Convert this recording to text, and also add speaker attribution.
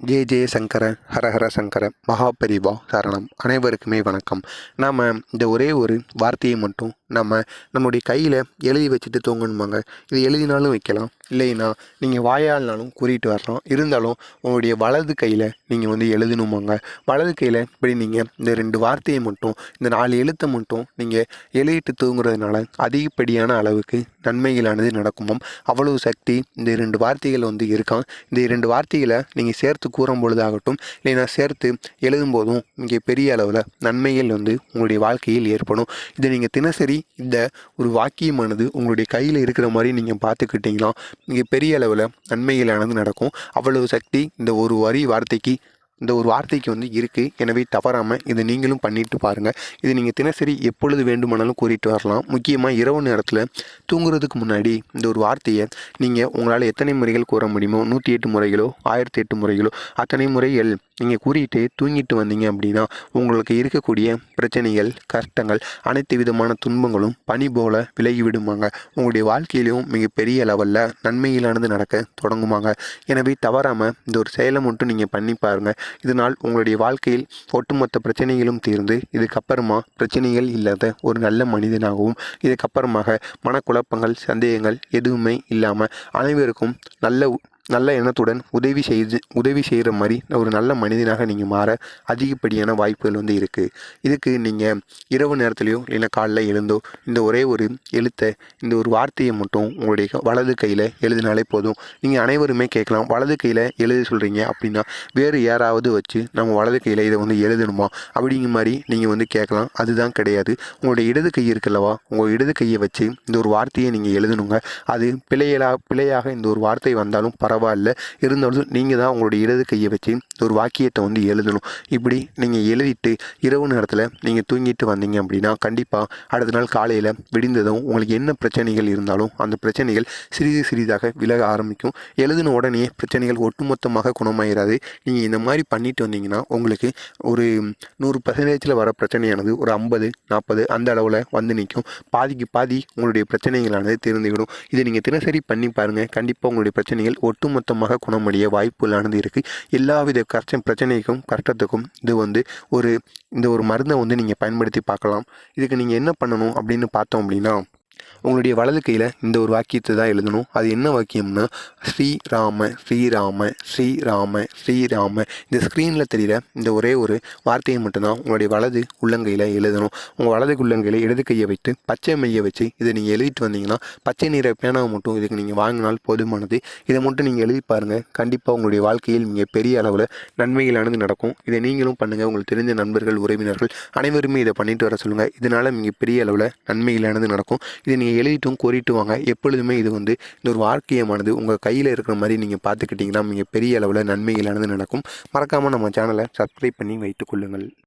Speaker 1: ஜெய ஜெய சங்கர ஹரஹர சங்கர மகாபெரிவா சரணம். அனைவருக்குமே வணக்கம். நாம் இந்த ஒரே ஒரு வார்த்தையை மட்டும் நம்முடைய கையில் எழுதி வச்சுட்டு தூங்கணுமாங்க. இது எழுதினாலும் வைக்கலாம், இல்லைன்னா நீங்கள் வாயால்னாலும் கூறிட்டு வரலாம். இருந்தாலும் உங்களுடைய வலது கையில் நீங்கள் எழுதணுமாங்க. வலது கையில் இப்படி நீங்கள் இந்த 2 வார்த்தையை மட்டும், இந்த 4 எழுத்தை மட்டும் நீங்கள் எழுதிட்டு தூங்குறதுனால அதிகப்படியான அளவுக்கு நன்மைகளானது நடக்குமாம். அவ்வளவு சக்தி இந்த 2 வார்த்தைகள் இருக்கான். இந்த 2 வார்த்தைகளை நீங்கள் சேர்த்து கூறும் பொழுதாகட்டும், இல்லைன்னா சேர்த்து எழுதும் போதும் இங்கே பெரிய அளவில் நன்மைகள் உங்களுடைய வாழ்க்கையில் ஏற்படும். இதை நீங்கள் தினசரி இந்த ஒரு வாக்கியமானது உங்களுடைய கையில் இருக்கிற மாதிரி நீங்கள் பார்த்துக்கிட்டிங்கன்னா இங்கே பெரிய அளவில் நன்மைகளானது நடக்கும். அவ்வளவு சக்தி இந்த ஒரு வார்த்தைக்கு இருக்குது. எனவே தவறாமல் இதை நீங்களும் பண்ணிட்டு பாருங்கள். இது நீங்கள் தினசரி எப்பொழுது வேண்டுமானாலும் கூறிட்டு வரலாம். முக்கியமாக இரவு நேரத்தில் தூங்குறதுக்கு முன்னாடி இந்த ஒரு வார்த்தையை நீங்கள் உங்களால் எத்தனை முறைகள் கூற முடியுமோ, 108 முறைகளோ 1008 முறைகளோ அத்தனை முறைகள் நீங்கள் கூறிட்டு தூங்கிட்டு வந்தீங்க அப்படின்னா உங்களுக்கு இருக்கக்கூடிய பிரச்சனைகள், கஷ்டங்கள், அனைத்து விதமான துன்பங்களும் பனி போல விலகிவிடுமாங்க. உங்களுடைய வாழ்க்கையிலையும் மிகப்பெரிய லெவலில் நன்மையிலானது நடக்க தொடங்குமாங்க. எனவே தவறாமல் இந்த ஒரு செயலை மட்டும் நீங்கள் பண்ணி பாருங்கள். இதனால் உங்களுடைய வாழ்க்கையில் ஒட்டுமொத்த பிரச்சனைகளும் தீர்ந்து இதுக்கப்புறமா பிரச்சனைகள் இல்லாத ஒரு நல்ல மனிதனாகவும், இதுக்கப்புறமாக மனக்குழப்பங்கள், சந்தேகங்கள் எதுவுமே இல்லாமல் அனைவருக்கும் நல்ல எண்ணத்துடன் உதவி செய்கிற மாதிரி ஒரு நல்ல மனிதனாக நீங்கள் மாற அதிகப்படியான வாய்ப்புகள் இருக்குது. இதுக்கு நீங்கள் இரவு நேரத்துலையோ இல்லைன்னா காலைல எழுந்தோ இந்த ஒரே ஒரு எழுத்தை, இந்த ஒரு வார்த்தையை மட்டும் உங்களுடைய வலது கையில் எழுதினாலே போதும். நீங்கள் அனைவருமே கேட்கலாம், வலது கையில் எழுத சொல்கிறீங்க அப்படின்னா வேறு யாராவது வச்சு நம்ம வலது கையில் இதை எழுதணுமா அப்படிங்கிற மாதிரி நீங்கள் கேட்கலாம். அதுதான் கிடையாது. உங்களுடைய இடது கை இருக்குல்லவா, உங்கள் இடது கையை வச்சு இந்த ஒரு வார்த்தையை நீங்கள் எழுதணுங்க. அது பிழையாக இந்த ஒரு வார்த்தை வந்தாலும் பரவாயில்ல, இருந்தாலும் நீங்கள் தான் உங்களுடைய இடது கையை வச்சு ஒரு வாக்கியத்தை எழுதணும். இப்படி நீங்கள் எழுதிட்டு இரவு நேரத்தில் நீங்கள் தூங்கிட்டு வந்தீங்க அப்படின்னா கண்டிப்பாக அடுத்த நாள் காலையில் விடிந்ததும் உங்களுக்கு என்ன பிரச்சனைகள் இருந்தாலும் அந்த பிரச்சனைகள் சிறிதாக விலக ஆரம்பிக்கும். எழுதின உடனே பிரச்சனைகள் ஒட்டுமொத்தமாக குணமாயிராது. நீங்கள் இந்த மாதிரி பண்ணிட்டு வந்தீங்கன்னா உங்களுக்கு ஒரு 100% வர பிரச்சனையானது ஒரு 50-40 அந்த அளவில் நிற்கும். பாதிக்கு பாதி உங்களுடைய பிரச்சனைகளானது தீர்ந்துவிடும். இதை நீங்கள் தினசரி பண்ணி பாருங்கள். கண்டிப்பாக உங்களுடைய பிரச்சனைகள் ஒட்டுமொத்தமாக குணமடைய வாய்ப்புகளானது இருக்குது. எல்லாவித பிரச்சனைக்கும் கஷ்டத்துக்கும் இந்த ஒரு மருந்தை நீங்கள் பயன்படுத்தி பார்க்கலாம். இதுக்கு நீங்கள் என்ன பண்ணணும் அப்படின்னு பார்த்தோம் அப்படின்னா, உங்களுடைய வலது கையில் இந்த ஒரு வாக்கியத்தை தான் எழுதணும். அது என்ன வாக்கியம்னா, ஸ்ரீராம ஸ்ரீராம ஸ்ரீராம ஸ்ரீராம. இந்த ஸ்க்ரீனில் தெரிகிற இந்த ஒரே ஒரு வார்த்தையை மட்டும்தான் உங்களுடைய வலது உள்ளங்கையில் எழுதணும். உங்கள் வலது உள்ளங்கையில் இடது கையை வைத்து பச்சை மையை வச்சு இதை நீங்கள் எழுதிட்டு வந்தீங்கன்னா பச்சை நிற பேனாவை மட்டும் இதுக்கு நீங்கள் வாங்கினால் போதுமானது. இதை மட்டும் நீங்கள் எழுதி பாருங்கள். கண்டிப்பாக உங்களுடைய வாழ்க்கையில் நீங்கள் பெரிய அளவில் நன்மைகளானது நடக்கும். இதை நீங்களும் பண்ணுங்கள். உங்களுக்கு தெரிஞ்ச நண்பர்கள், உறவினர்கள் அனைவருமே இதை பண்ணிட்டு வர சொல்லுங்கள். இதனால் நீங்கள் பெரிய அளவில் நன்மைகளானது நடக்கும். இதை நீங்கள் எழுதிட்டும் கோரிட்டு வாங்க. எப்பொழுதுமே இது இந்த ஒரு வாக்கியமானது உங்கள் கையில் இருக்கிற மாதிரி நீங்கள் பார்த்துக்கிட்டிங்கன்னா மிக பெரிய அளவில் நன்மைகளானது நடக்கும். மறக்காமல் நம்ம சேனலை சப்ஸ்கிரைப் பண்ணி வைத்துக் கொள்ளுங்கள்.